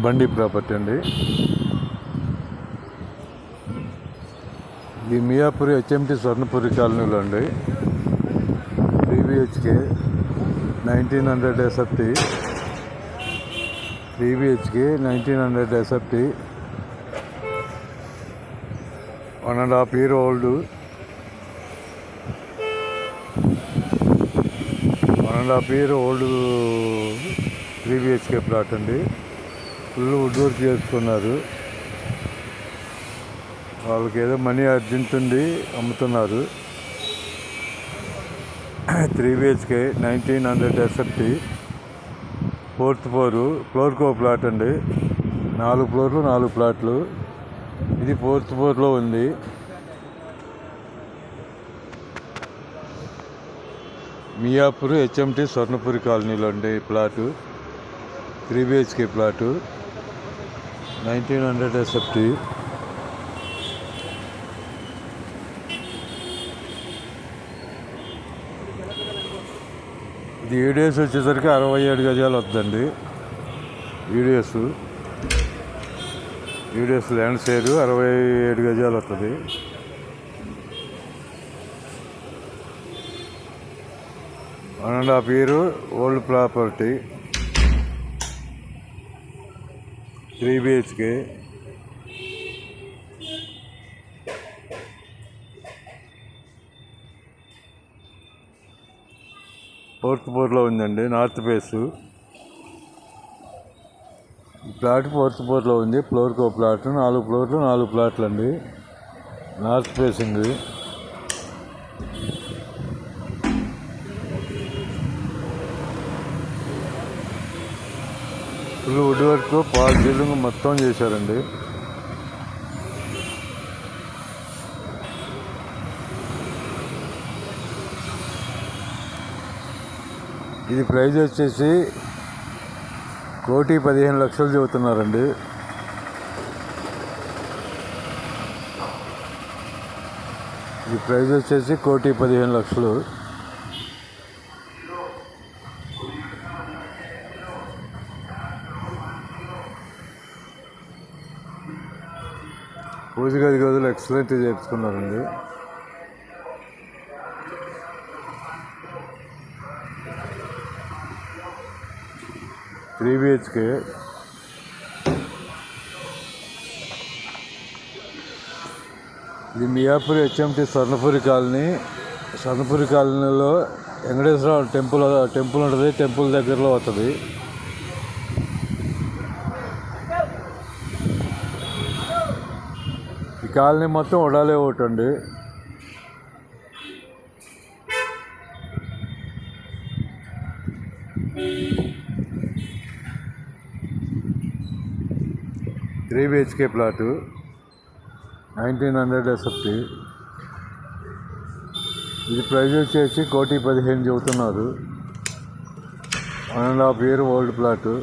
బండి ప్రాపర్టీ అండి. ఇది మియాపూర్ హెచ్ఎంటి స్వర్ణపురి కాలనీలో అండి. 3 BHK 1900 SFT 3 BHK 1900 SFT 1.5 year old 3 BHK plot అండి. ఫుల్ వుడ్ వర్క్ చేసుకున్నారు. వాళ్ళకి ఏదో మనీ అర్జెంట్ ఉంది, అమ్ముతున్నారు. 3 BHK 1900 SFT 4th ఫ్లోర్ కో ప్లాట్ అండి. 4 ఫ్లోర్లు 4 ప్లాట్లు. ఇది 4th ఫ్లోర్లో ఉంది. మియాపూర్ హెచ్ఎంటి స్వర్ణపురి కాలనీలో అండి ఈ ప్లాటు. 3 BHK flat 1900 SFT. ఇది యూడిఎస్ వచ్చేసరికి 67 గజాలు వద్దండి. యూడిఎస్ ల్యాండ్ షేర్ 67 గజాలు వస్తుంది. One and half year old property. 3 BHK. Fourth ఫ్లోర్లో ఉందండి. నార్త్ ఫేసు ప్లాట్ 4th ఫ్లోర్లో ఉంది. ఫ్లోర్ కో ప్లాట్ 4 ఫ్లోర్లు 4 ప్లాట్లు అండి. North facing. Full wood work, false ceiling మొత్తం చేశారండి. ఇది ప్రైజ్ వచ్చేసి 1,15,00,000 చెబుతున్నారండి. ఈ ప్రైజ్ వచ్చేసి 1,15,00,000. పూజ గదులు ఎక్సలెంట్ చేర్చుకున్నారండి. Three BHK. ఇది మియాపూర్ హెచ్ఎంటి స్వర్ణపురి కాలనీలో వెంకటేశ్వర టెంపుల్ ఉంటుంది. టెంపుల్ దగ్గరలో వస్తుంది. ఈ కాలనీ మొత్తం ఉడాలే ఒకటి అండి. Three BHK flat 1900 SFT. ఇది ప్రైజ్ వచ్చేసి 1,15,00,000 చెబుతున్నారు. 1.5 year old flat.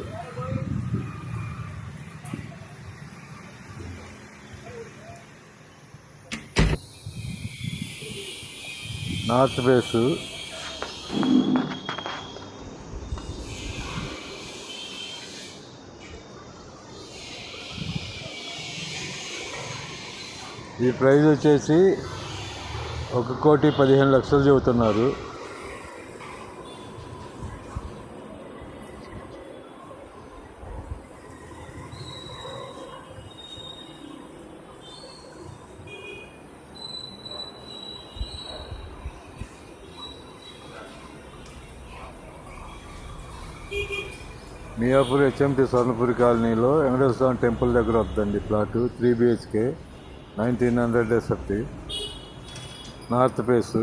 North face. ఈ ప్రైజ్ వచ్చేసి 1,15,00,000 చెబుతున్నారు. మియాపూర్ హెచ్ఎంటి స్వర్ణపురి కాలనీలో వెంకటేశ్వర టెంపుల్ దగ్గర వద్దండి flat. 3 BHK 1900 SFT. North face.